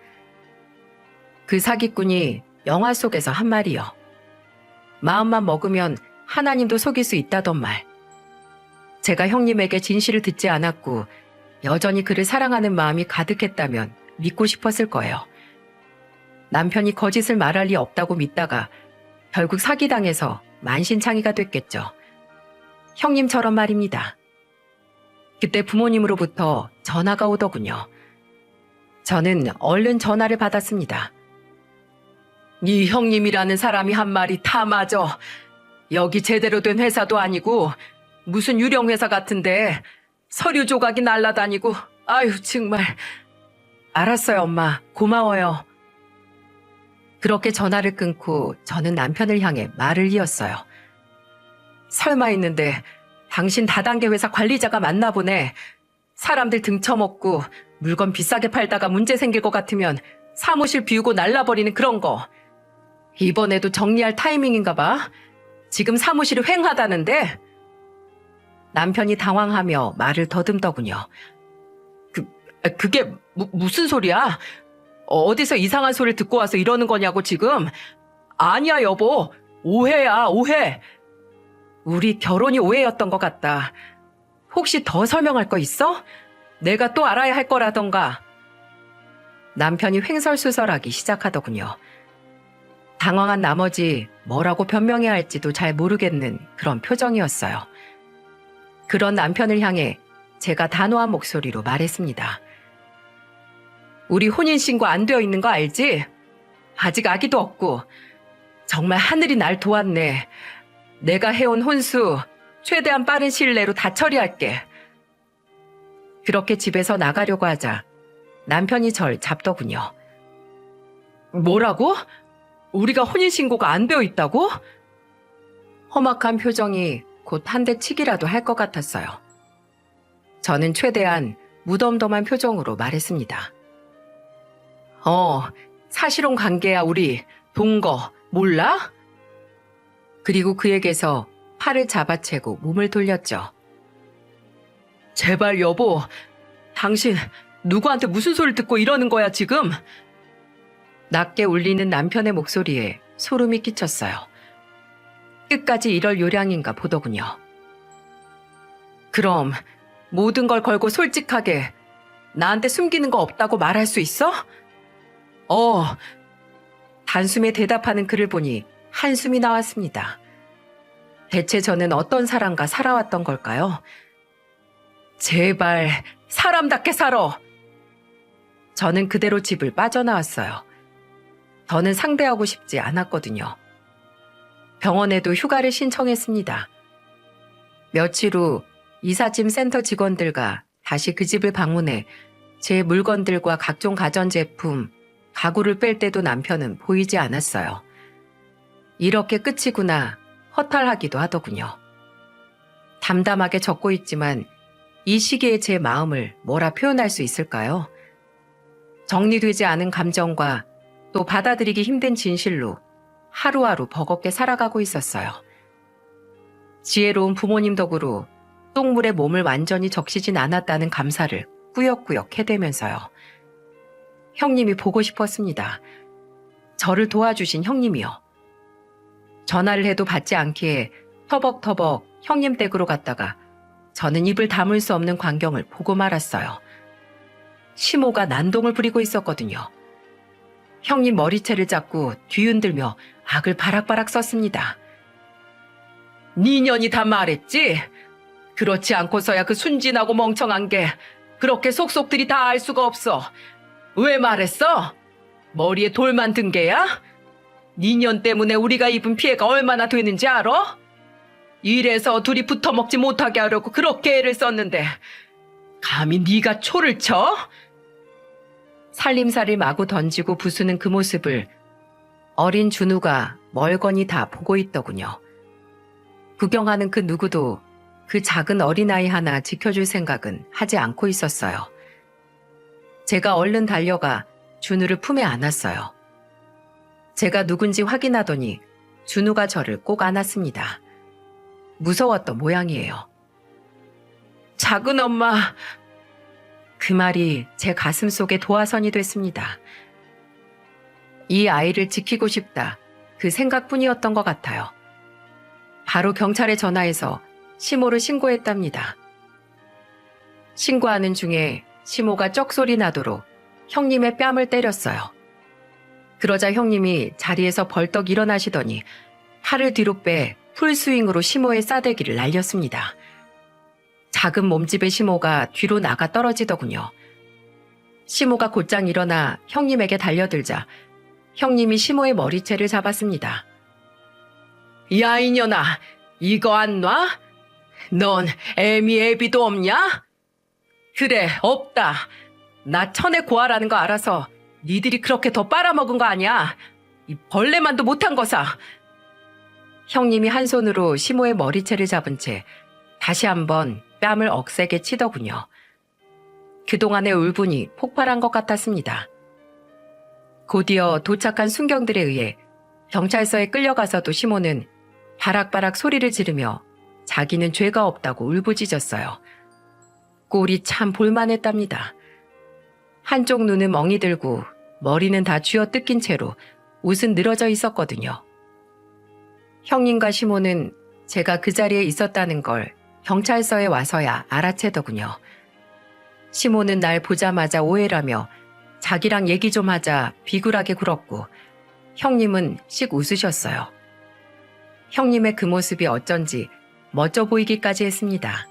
Speaker 1: 그 사기꾼이 영화 속에서 한 말이요. 마음만 먹으면 하나님도 속일 수 있다던 말. 제가 형님에게 진실을 듣지 않았고 여전히 그를 사랑하는 마음이 가득했다면 믿고 싶었을 거예요. 남편이 거짓을 말할 리 없다고 믿다가 결국 사기당해서 만신창이가 됐겠죠. 형님처럼 말입니다. 그때 부모님으로부터 전화가 오더군요. 저는 얼른 전화를 받았습니다. 네 형님이라는 사람이 한 말이 다 맞아. 여기 제대로 된 회사도 아니고 무슨 유령 회사 같은데 서류 조각이 날아다니고, 아유, 정말. 알았어요, 엄마. 고마워요. 그렇게 전화를 끊고 저는 남편을 향해 말을 이었어요. 설마 했는데 당신 다단계 회사 관리자가 맞나 보네. 사람들 등쳐먹고 물건 비싸게 팔다가 문제 생길 것 같으면 사무실 비우고 날라버리는 그런 거. 이번에도 정리할 타이밍인가 봐. 지금 사무실이 휑하다는데. 남편이 당황하며 말을 더듬더군요. 그게 무슨 소리야? 어디서 이상한 소리를 듣고 와서 이러는 거냐고 지금. 아니야 여보. 오해야 오해. 우리 결혼이 오해였던 것 같다. 혹시 더 설명할 거 있어? 내가 또 알아야 할 거라던가. 남편이 횡설수설하기 시작하더군요. 당황한 나머지 뭐라고 변명해야 할지도 잘 모르겠는 그런 표정이었어요. 그런 남편을 향해 제가 단호한 목소리로 말했습니다. 우리 혼인신고 안 되어 있는 거 알지? 아직 아기도 없고. 정말 하늘이 날 도왔네. 내가 해온 혼수 최대한 빠른 시일 내로 다 처리할게. 그렇게 집에서 나가려고 하자 남편이 절 잡더군요. 뭐라고? 우리가 혼인신고가 안 되어 있다고? 험악한 표정이 곧 한 대 치기라도 할 것 같았어요. 저는 최대한 무덤덤한 표정으로 말했습니다. 사실혼 관계야 우리. 동거 몰라? 그리고 그에게서 팔을 잡아채고 몸을 돌렸죠. 제발 여보, 당신 누구한테 무슨 소리를 듣고 이러는 거야 지금? 낮게 울리는 남편의 목소리에 소름이 끼쳤어요. 끝까지 이럴 요량인가 보더군요. 그럼 모든 걸 걸고 솔직하게 나한테 숨기는 거 없다고 말할 수 있어? 단숨에 대답하는 그를 보니 한숨이 나왔습니다. 대체 저는 어떤 사람과 살아왔던 걸까요? 제발 사람답게 살아. 저는 그대로 집을 빠져나왔어요. 더는 상대하고 싶지 않았거든요. 병원에도 휴가를 신청했습니다. 며칠 후 이삿짐 센터 직원들과 다시 그 집을 방문해 제 물건들과 각종 가전제품, 가구를 뺄 때도 남편은 보이지 않았어요. 이렇게 끝이구나 허탈하기도 하더군요. 담담하게 적고 있지만 이 시기에 제 마음을 뭐라 표현할 수 있을까요? 정리되지 않은 감정과 또 받아들이기 힘든 진실로 하루하루 버겁게 살아가고 있었어요. 지혜로운 부모님 덕으로 똥물에 몸을 완전히 적시진 않았다는 감사를 꾸역꾸역 해대면서요. 형님이 보고 싶었습니다. 저를 도와주신 형님이요. 전화를 해도 받지 않기에 터벅터벅 형님 댁으로 갔다가 저는 입을 다물 수 없는 광경을 보고 말았어요. 시모가 난동을 부리고 있었거든요. 형님 머리채를 잡고 뒤흔들며 악을 바락바락 썼습니다. 니년이 다 말했지? 그렇지 않고서야 그 순진하고 멍청한 게 그렇게 속속들이 다 알 수가 없어. 왜 말했어? 머리에 돌만 든 게야? 니년 때문에 우리가 입은 피해가 얼마나 되는지 알아? 이래서 둘이 붙어먹지 못하게 하려고 그렇게 애를 썼는데 감히 네가 초를 쳐? 살림살이 마구 던지고 부수는 그 모습을 어린 준우가 멀거니 다 보고 있더군요. 구경하는 그 누구도 그 작은 어린아이 하나 지켜줄 생각은 하지 않고 있었어요. 제가 얼른 달려가 준우를 품에 안았어요. 제가 누군지 확인하더니 준우가 저를 꼭 안았습니다. 무서웠던 모양이에요. 작은 엄마. 그 말이 제 가슴 속에 도화선이 됐습니다. 이 아이를 지키고 싶다. 그 생각뿐이었던 것 같아요. 바로 경찰에 전화해서 시모를 신고했답니다. 신고하는 중에 시모가 쩍소리 나도록 형님의 뺨을 때렸어요. 그러자 형님이 자리에서 벌떡 일어나시더니 팔을 뒤로 빼 풀스윙으로 시모의 싸대기를 날렸습니다. 작은 몸집의 시모가 뒤로 나가 떨어지더군요. 시모가 곧장 일어나 형님에게 달려들자 형님이 시모의 머리채를 잡았습니다. 야 이년아, 이거 안 놔? 넌 애미 애비도 없냐? 그래, 없다. 나 천에 고아라는 거 알아서 니들이 그렇게 더 빨아먹은 거 아니야. 이 벌레만도 못한 거사. 형님이 한 손으로 시모의 머리채를 잡은 채 다시 한번 뺨을 억세게 치더군요. 그동안의 울분이 폭발한 것 같았습니다. 곧이어 도착한 순경들에 의해 경찰서에 끌려가서도 시모는 바락바락 소리를 지르며 자기는 죄가 없다고 울부짖었어요. 꼴이 참 볼만했답니다. 한쪽 눈은 멍이 들고 머리는 다 쥐어 뜯긴 채로 옷은 늘어져 있었거든요. 형님과 시모는 제가 그 자리에 있었다는 걸 경찰서에 와서야 알아채더군요. 시모는 날 보자마자 오해라며 자기랑 얘기 좀 하자 비굴하게 굴었고 형님은 씩 웃으셨어요. 형님의 그 모습이 어쩐지 멋져 보이기까지 했습니다.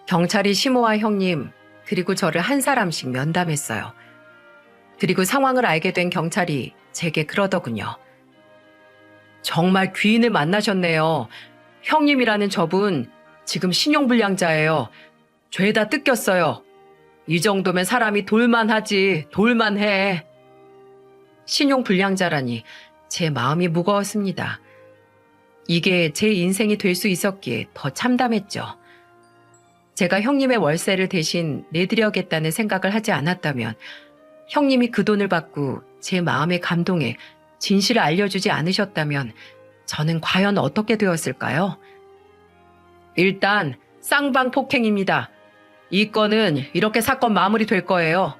Speaker 1: 경찰이 시모와 형님 그리고 저를 한 사람씩 면담했어요. 그리고 상황을 알게 된 경찰이 제게 그러더군요. 정말 귀인을 만나셨네요. 형님이라는 저분 지금 신용불량자예요. 죄다 뜯겼어요. 이 정도면 사람이 돌만하지, 돌만해. 신용불량자라니 제 마음이 무거웠습니다. 이게 제 인생이 될 수 있었기에 더 참담했죠. 제가 형님의 월세를 대신 내드려야겠다는 생각을 하지 않았다면 형님이 그 돈을 받고 제 마음의 감동에 진실을 알려주지 않으셨다면 저는 과연 어떻게 되었을까요? 일단 쌍방 폭행입니다. 이 건은 이렇게 사건 마무리될 거예요.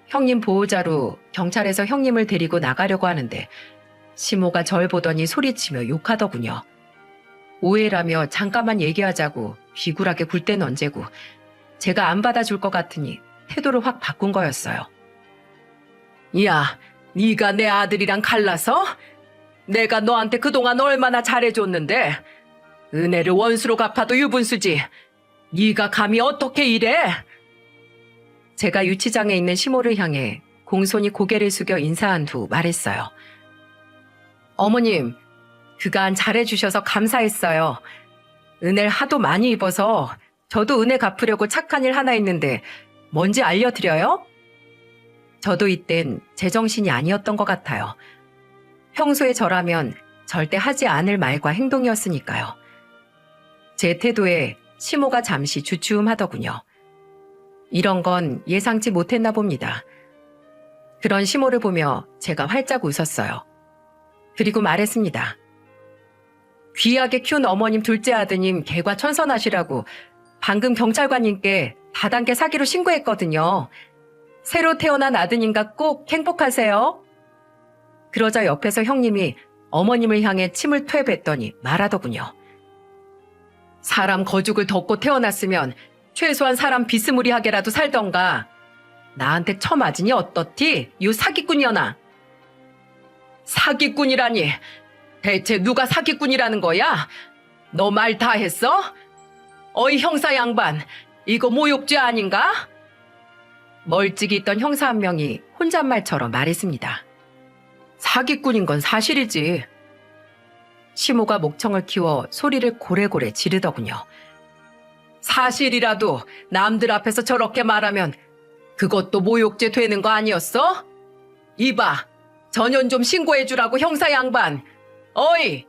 Speaker 1: 형님 보호자로 경찰에서 형님을 데리고 나가려고 하는데 시모가 절 보더니 소리치며 욕하더군요. 오해라며 잠깐만 얘기하자고 비굴하게 굴 때는 언제고 제가 안 받아줄 것 같으니 태도를 확 바꾼 거였어요. 야, 네가 내 아들이랑 갈라서? 내가 너한테 그동안 얼마나 잘해줬는데 은혜를 원수로 갚아도 유분수지. 네가 감히 어떻게 이래? 제가 유치장에 있는 시모를 향해 공손히 고개를 숙여 인사한 후 말했어요. 어머님, 그간 잘해주셔서 감사했어요. 은혜를 하도 많이 입어서 저도 은혜 갚으려고 착한 일 하나 있는데 뭔지 알려드려요? 저도 이땐 제정신이 아니었던 것 같아요. 평소에 저라면 절대 하지 않을 말과 행동이었으니까요. 제 태도에 시모가 잠시 주춤하더군요. 이런 건 예상치 못했나 봅니다. 그런 시모를 보며 제가 활짝 웃었어요. 그리고 말했습니다. 귀하게 키운 어머님 둘째 아드님 개과천선하시라고 방금 경찰관님께 다단계 사기로 신고했거든요. 새로 태어난 아드님과 꼭 행복하세요. 그러자 옆에서 형님이 어머님을 향해 침을 퇴뱉더니 말하더군요. 사람 거죽을 덮고 태어났으면 최소한 사람 비스무리하게라도 살던가. 나한테 처맞으니 어떻디? 요 사기꾼이여나. 사기꾼이라니. 대체 누가 사기꾼이라는 거야? 너 말 다 했어? 어이 형사 양반, 이거 모욕죄 아닌가? 멀찍이 있던 형사 한 명이 혼잣말처럼 말했습니다. 사기꾼인 건 사실이지. 시모가 목청을 키워 소리를 고래고래 지르더군요. 사실이라도 남들 앞에서 저렇게 말하면 그것도 모욕죄 되는 거 아니었어? 이봐, 전현 좀 신고해주라고 형사 양반. 어이!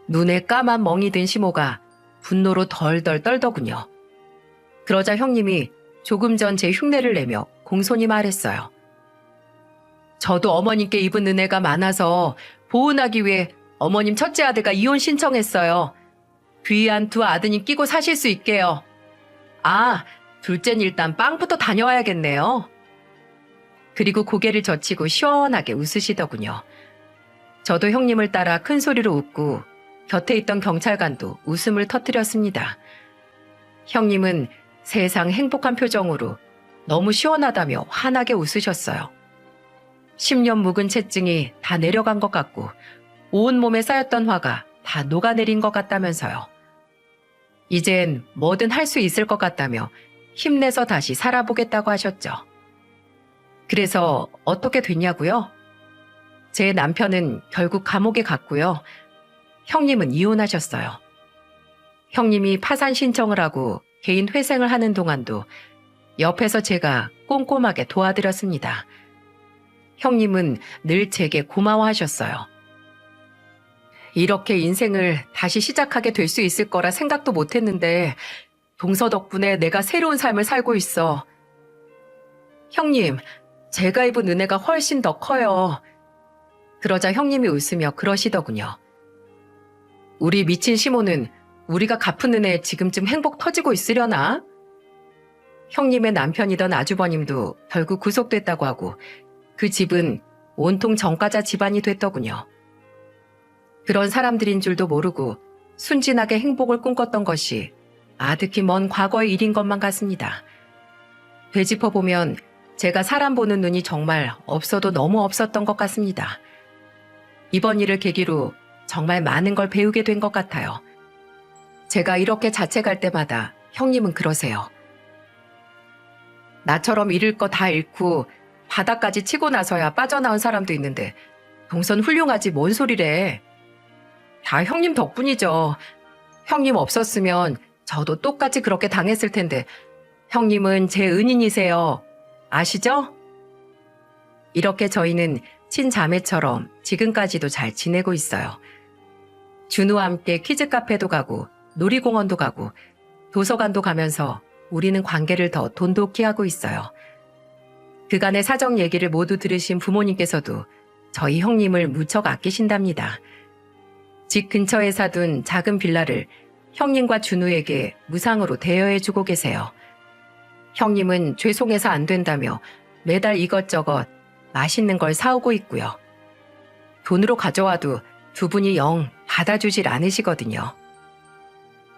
Speaker 1: 눈에 까만 멍이 든 시모가 분노로 덜덜 떨더군요. 그러자 형님이 조금 전 제 흉내를 내며 공손히 말했어요. 저도 어머님께 입은 은혜가 많아서 보은하기 위해 어머님 첫째 아들과 이혼 신청했어요. 귀한 두 아드님 끼고 사실 수 있게요. 아, 둘째는 일단 빵부터 다녀와야겠네요. 그리고 고개를 젖히고 시원하게 웃으시더군요. 저도 형님을 따라 큰 소리로 웃고 곁에 있던 경찰관도 웃음을 터뜨렸습니다. 형님은 세상 행복한 표정으로 너무 시원하다며 환하게 웃으셨어요. 10년 묵은 채증이 다 내려간 것 같고 온몸에 쌓였던 화가 다 녹아내린 것 같다면서요. 이젠 뭐든 할 수 있을 것 같다며 힘내서 다시 살아보겠다고 하셨죠. 그래서 어떻게 됐냐고요? 제 남편은 결국 감옥에 갔고요. 형님은 이혼하셨어요. 형님이 파산 신청을 하고 개인 회생을 하는 동안도 옆에서 제가 꼼꼼하게 도와드렸습니다. 형님은 늘 제게 고마워하셨어요. 이렇게 인생을 다시 시작하게 될 수 있을 거라 생각도 못했는데 동서 덕분에 내가 새로운 삶을 살고 있어. 형님, 제가 입은 은혜가 훨씬 더 커요. 그러자 형님이 웃으며 그러시더군요. 우리 미친 시모는 우리가 갚은 은혜에 지금쯤 행복 터지고 있으려나? 형님의 남편이던 아주버님도 결국 구속됐다고 하고 그 집은 온통 전과자 집안이 됐더군요. 그런 사람들인 줄도 모르고 순진하게 행복을 꿈꿨던 것이 아득히 먼 과거의 일인 것만 같습니다. 되짚어보면 제가 사람 보는 눈이 정말 없어도 너무 없었던 것 같습니다. 이번 일을 계기로 정말 많은 걸 배우게 된 것 같아요. 제가 이렇게 자책할 때마다 형님은 그러세요. 나처럼 잃을 거 다 잃고 바닥까지 치고 나서야 빠져나온 사람도 있는데 동선 훌륭하지 뭔 소리래. 다 형님 덕분이죠. 형님 없었으면 저도 똑같이 그렇게 당했을 텐데 형님은 제 은인이세요. 아시죠? 이렇게 저희는 친자매처럼 지금까지도 잘 지내고 있어요. 준우와 함께 퀴즈 카페도 가고 놀이공원도 가고 도서관도 가면서 우리는 관계를 더 돈독히 하고 있어요. 그간의 사정 얘기를 모두 들으신 부모님께서도 저희 형님을 무척 아끼신답니다. 집 근처에 사둔 작은 빌라를 형님과 준우에게 무상으로 대여해주고 계세요. 형님은 죄송해서 안 된다며 매달 이것저것 맛있는 걸 사오고 있고요. 돈으로 가져와도 두 분이 영 받아주질 않으시거든요.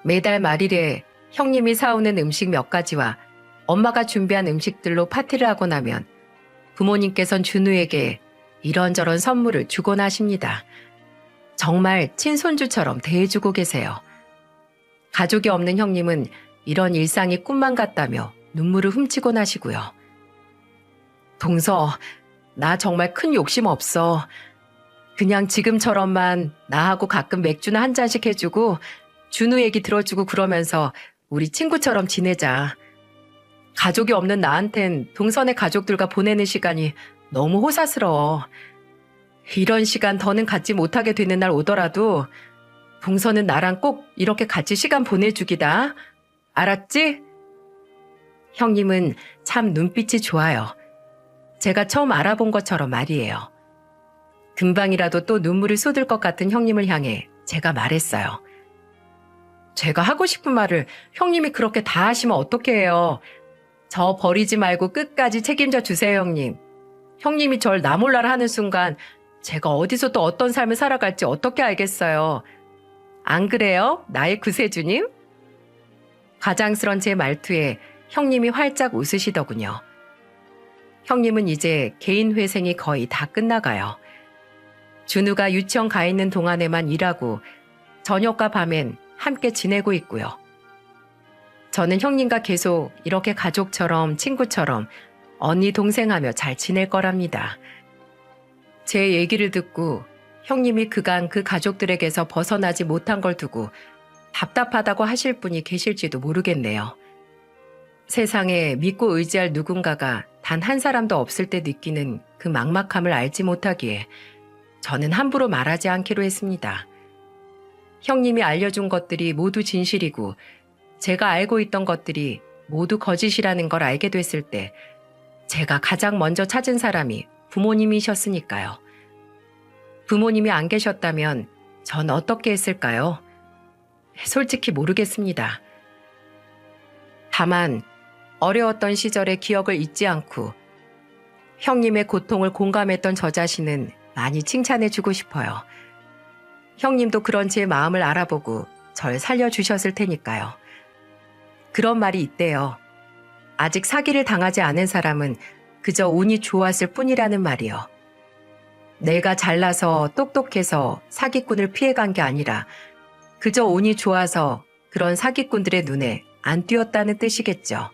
Speaker 1: 매달 말일에 형님이 사오는 음식 몇 가지와 엄마가 준비한 음식들로 파티를 하고 나면 부모님께선 준우에게 이런저런 선물을 주곤 하십니다. 정말 친손주처럼 대해주고 계세요. 가족이 없는 형님은 이런 일상이 꿈만 같다며 눈물을 훔치곤 하시고요. 동서, 나 정말 큰 욕심 없어. 그냥 지금처럼만 나하고 가끔 맥주나 한 잔씩 해주고 준우 얘기 들어주고 그러면서 우리 친구처럼 지내자. 가족이 없는 나한텐 동선의 가족들과 보내는 시간이 너무 호사스러워. 이런 시간 더는 갖지 못하게 되는 날 오더라도 동서는 나랑 꼭 이렇게 같이 시간 보내주기다. 알았지? 형님은 참 눈빛이 좋아요. 제가 처음 알아본 것처럼 말이에요. 금방이라도 또 눈물을 쏟을 것 같은 형님을 향해 제가 말했어요. 제가 하고 싶은 말을 형님이 그렇게 다 하시면 어떻게 해요? 저 버리지 말고 끝까지 책임져 주세요, 형님. 형님이 절 나 몰라라 하는 순간 제가 어디서 또 어떤 삶을 살아갈지 어떻게 알겠어요? 안 그래요? 나의 구세주님? 가장스런 제 말투에 형님이 활짝 웃으시더군요. 형님은 이제 개인 회생이 거의 다 끝나가요. 준우가 유치원 가 있는 동안에만 일하고 저녁과 밤엔 함께 지내고 있고요. 저는 형님과 계속 이렇게 가족처럼 친구처럼 언니 동생하며 잘 지낼 거랍니다. 제 얘기를 듣고 형님이 그간 그 가족들에게서 벗어나지 못한 걸 두고 답답하다고 하실 분이 계실지도 모르겠네요. 세상에 믿고 의지할 누군가가 단 한 사람도 없을 때 느끼는 그 막막함을 알지 못하기에 저는 함부로 말하지 않기로 했습니다. 형님이 알려준 것들이 모두 진실이고 제가 알고 있던 것들이 모두 거짓이라는 걸 알게 됐을 때 제가 가장 먼저 찾은 사람이 부모님이셨으니까요. 부모님이 안 계셨다면 전 어떻게 했을까요? 솔직히 모르겠습니다. 다만 어려웠던 시절의 기억을 잊지 않고 형님의 고통을 공감했던 저 자신은 많이 칭찬해주고 싶어요. 형님도 그런 제 마음을 알아보고 절 살려주셨을 테니까요. 그런 말이 있대요. 아직 사기를 당하지 않은 사람은 그저 운이 좋았을 뿐이라는 말이요. 내가 잘나서 똑똑해서 사기꾼을 피해간 게 아니라 그저 운이 좋아서 그런 사기꾼들의 눈에 안 띄었다는 뜻이겠죠.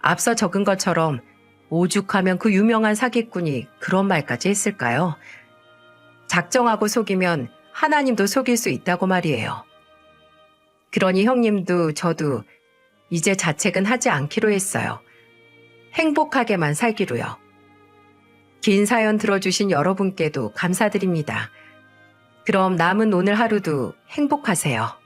Speaker 1: 앞서 적은 것처럼 오죽하면 그 유명한 사기꾼이 그런 말까지 했을까요? 작정하고 속이면 하나님도 속일 수 있다고 말이에요. 그러니 형님도 저도 이제 자책은 하지 않기로 했어요. 행복하게만 살기로요. 긴 사연 들어주신 여러분께도 감사드립니다. 그럼 남은 오늘 하루도 행복하세요.